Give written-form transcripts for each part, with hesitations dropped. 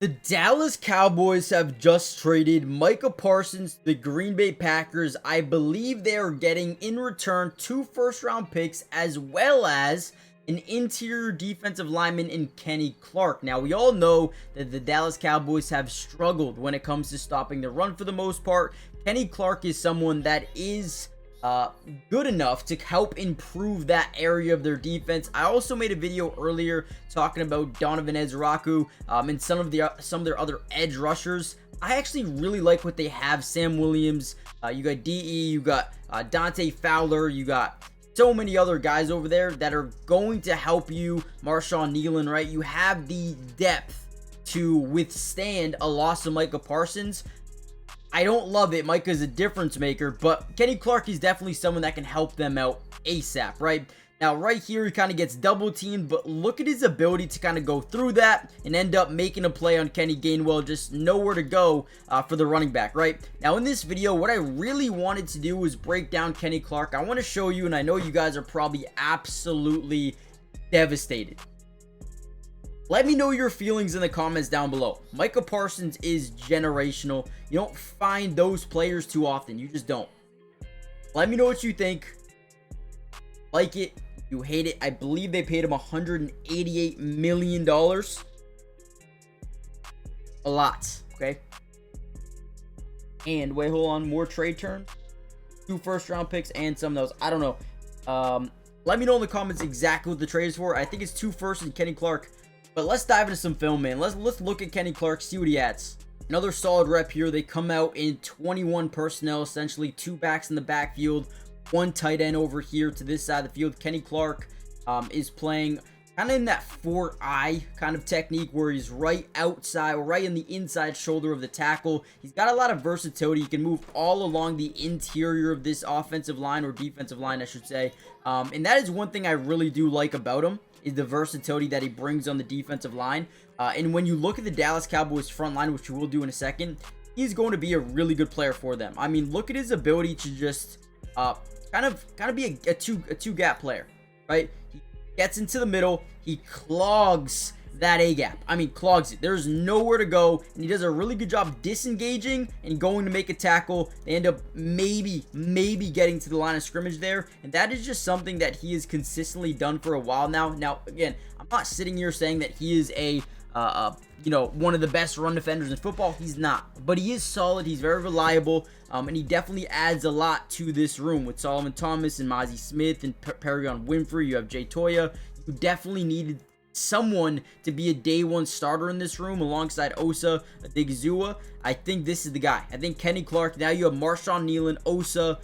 The Dallas Cowboys have just traded Micah Parsons to the Green Bay Packers. I believe they are getting in return 2 first-round picks as well as an interior defensive lineman in Kenny Clark. Now, we all know that the Dallas Cowboys have struggled when it comes to stopping the run for the most part. Kenny Clark is someone that is good enough to help improve that area of their defense. I also made a video earlier talking about Donovan Ezraku and some of their other edge rushers. I actually really like what they have. Sam Williams, you got DE, you got Dante Fowler, you got so many other guys over there that are going to help you. Marshawn Nealon, right? You have the depth to withstand a loss of Micah Parsons. I don't love it. Micah's a difference maker, but Kenny Clark is definitely someone that can help them out ASAP, right? Now, right here, he kind of gets double teamed, but look at his ability to kind of go through that and end up making a play on Kenny Gainwell. Just nowhere to go for the running back, right? Now, in this video, what I really wanted to do was break down Kenny Clark. I want to show you, and I know you guys are probably absolutely devastated. Let me know your feelings in the comments down below. Micah Parsons is generational. You don't find those players too often. You just don't. Let me know what you think. Like it. You hate it. I believe they paid him $188 million. A lot. Okay. And wait, hold on. More trade terms. 2 first-round picks and some of those. I don't know. Let me know in the comments exactly what the trade is for. I think it's 2 firsts and Kenny Clark. But let's dive into some film, man. Let's look at Kenny Clark, see what he adds. Another solid rep here. They come out in 21 personnel, essentially 2 backs in the backfield, 1 tight end over here to this side of the field. Kenny Clark is playing kind of in that 4-eye kind of technique where he's right outside, or right in the inside shoulder of the tackle. He's got a lot of versatility. He can move all along the interior of this offensive line, or defensive line, I should say. And that is one thing I really do like about him, is the versatility that he brings on the defensive line. And when you look at the Dallas Cowboys front line, which we will do in a second, he's going to be a really good player for them. I mean, look at his ability to just kind of be a two gap player, right? He gets into the middle, he clogs that A gap. I mean, clogs it. There's nowhere to go, and he does a really good job disengaging and going to make a tackle. They end up maybe getting to the line of scrimmage there, and that is just something that he has consistently done for a while now. Now, again, I'm not sitting here saying that he is a one of the best run defenders in football. He's not, but he is solid. He's very reliable, and he definitely adds a lot to this room with Solomon Thomas and Mozzie Smith and Perion Winfrey. You have Jay Toya. You definitely needed someone to be a day one starter in this room alongside Osa Odighizuwa. I think this is the guy. I think Kenny Clark. Now you have Marshawn Nealon, Osa,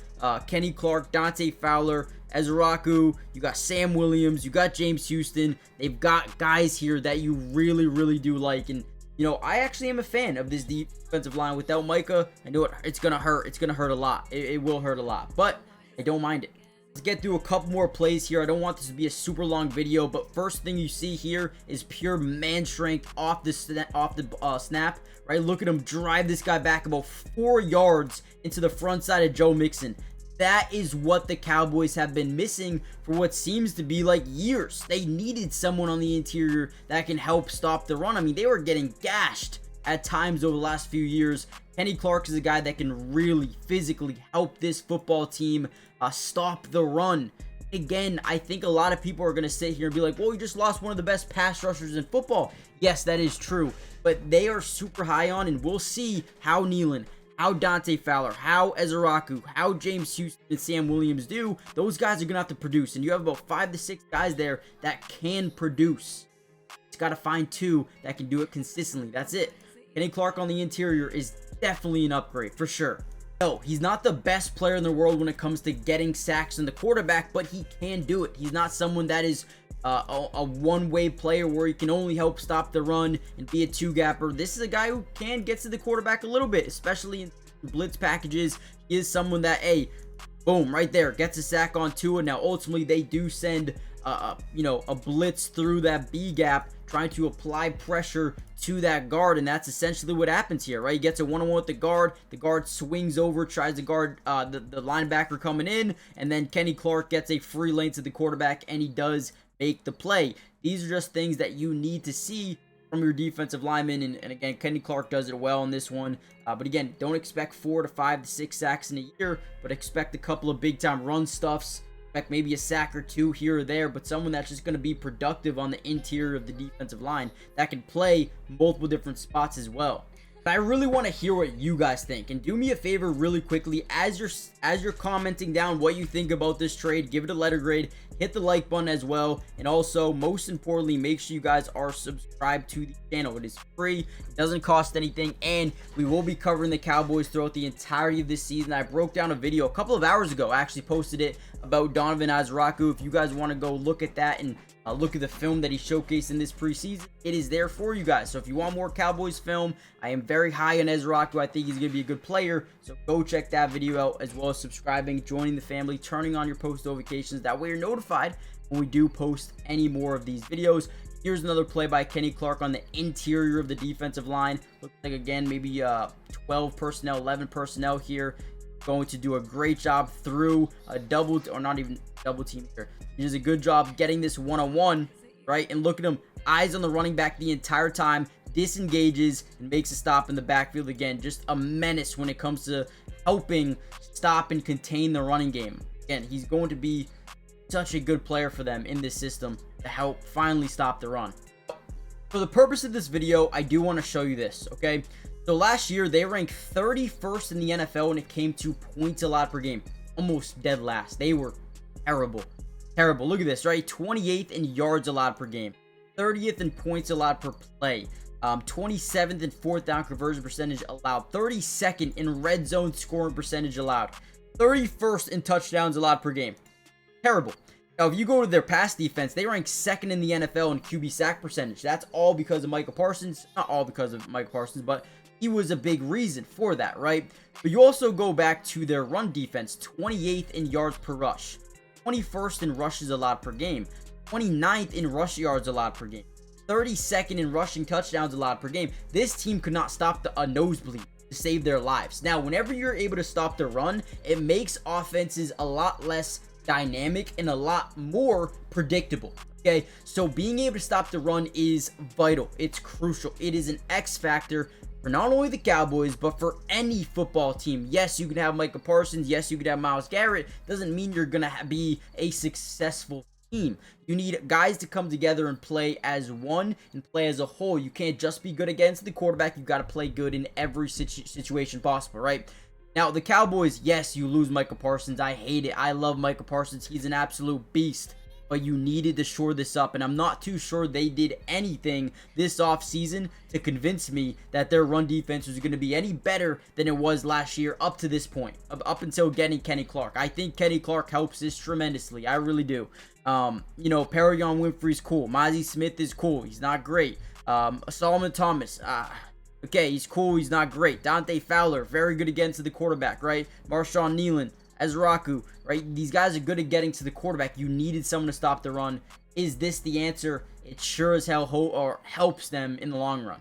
Kenny Clark, Dante Fowler, Ezraku, you got Sam Williams, you got James Houston. They've got guys here that you really do like. And you know, I actually am a fan of this defensive line. Without Micah, I know it's gonna hurt. It's gonna hurt a lot. It will hurt a lot, but I don't mind it. Let's get through a couple more plays here. I don't want this to be a super long video, but first thing you see here is pure man strength off the snap, right? Look at him drive this guy back about 4 yards into the front side of Joe Mixon. That is what the Cowboys have been missing for what seems to be like years. They needed someone on the interior that can help stop the run. I mean, they were getting gashed at times over the last few years. Kenny Clark is a guy that can really physically help this football team stop the run. Again, I think a lot of people are going to sit here and be like, well, you just lost one of the best pass rushers in football. Yes, that is true, but they are super high on, and we'll see how Nealon, how Dante Fowler, how Ezraku, how James Houston and Sam Williams do. Those guys are going to have to produce, and you have about 5 to 6 guys there that can produce. It's got to find 2 that can do it consistently. That's it. Kenny Clark on the interior is definitely an upgrade, for sure. No, he's not the best player in the world when it comes to getting sacks in the quarterback, but he can do it. He's not someone that is a one-way player where he can only help stop the run and be a 2-gapper. This is a guy who can get to the quarterback a little bit, especially in blitz packages. He is someone that, hey, boom, right there, gets a sack on Tua. Now, ultimately, they do send a blitz through that B gap, trying to apply pressure to that guard, and that's essentially what happens here, right? He gets a one-on-one with the guard swings over, tries to guard the linebacker coming in, and then Kenny Clark gets a free lane to the quarterback, and he does make the play. These are just things that you need to see from your defensive linemen. And again, Kenny Clark does it well in this one. But again, don't expect 4 to 5 to 6 sacks in a year, but expect a couple of big time run stuffs. Expect maybe a sack or two here or there, but someone that's just going to be productive on the interior of the defensive line that can play multiple different spots as well. I really want to hear what you guys think, and do me a favor really quickly as you're commenting down what you think about this trade. Give it a letter grade, hit the like button as well, and also most importantly, make sure you guys are subscribed to the channel. It is free, it doesn't cost anything, and we will be covering the Cowboys throughout the entirety of this season. I broke down a video a couple of hours ago, I actually posted it, about Donovan Azaraku. If you guys want to go look at that and look at the film that he showcased in this preseason, it is there for you guys. So if you want more Cowboys film, I am very high on Azaraku. I think he's going to be a good player. So go check that video out, as well as subscribing, joining the family, turning on your post notifications. That way you're notified when we do post any more of these videos. Here's another play by Kenny Clark on the interior of the defensive line. Looks like, again, maybe 12 personnel, 11 personnel here. Going to do a great job through a double, or not even double team here. He does a good job getting this one-on-one, right? And look at him, eyes on the running back the entire time, disengages and makes a stop in the backfield. Again, just a menace when it comes to helping stop and contain the running game. Again, he's going to be such a good player for them in this system to help finally stop the run. For the purpose of this video, I do want to show you this, okay? So last year, they ranked 31st in the NFL when it came to points allowed per game. Almost dead last. They were terrible. Terrible. Look at this, right? 28th in yards allowed per game. 30th in points allowed per play. 27th in fourth down conversion percentage allowed. 32nd in red zone scoring percentage allowed. 31st in touchdowns allowed per game. Terrible. Now, if you go to their pass defense, they rank 2nd in the NFL in QB sack percentage. That's all because of Micah Parsons. Not all because of Micah Parsons, but he was a big reason for that, right? But you also go back to their run defense, 28th in yards per rush, 21st in rushes allowed per game, 29th in rush yards allowed per game, 32nd in rushing touchdowns allowed per game. This team could not stop a nosebleed to save their lives. Now, whenever you're able to stop the run, it makes offenses a lot less dynamic and a lot more predictable. Okay, so being able to stop the run is vital. It's crucial. It is an X factor for not only the Cowboys, but for any football team. Yes, you can have Micah Parsons. Yes, you can have Myles Garrett. Doesn't mean you're going to be a successful team. You need guys to come together and play as one and play as a whole. You can't just be good against the quarterback. You've got to play good in every situation possible, right? Now, the Cowboys, yes, you lose Micah Parsons. I hate it. I love Micah Parsons. He's an absolute beast. But you needed to shore this up, and I'm not too sure they did anything this offseason to convince me that their run defense was going to be any better than it was last year up to this point, up until getting Kenny Clark. I think Kenny Clark helps this tremendously. I really do. You know, Perion Winfrey's cool. Mozzie Smith is cool. He's not great. Solomon Thomas, okay, he's cool. He's not great. Dante Fowler, very good against the quarterback, right? Marshawn Nealon, Azaraku, right? These guys are good at getting to the quarterback. You needed someone to stop the run. Is this the answer? It sure as hell helps them in the long run.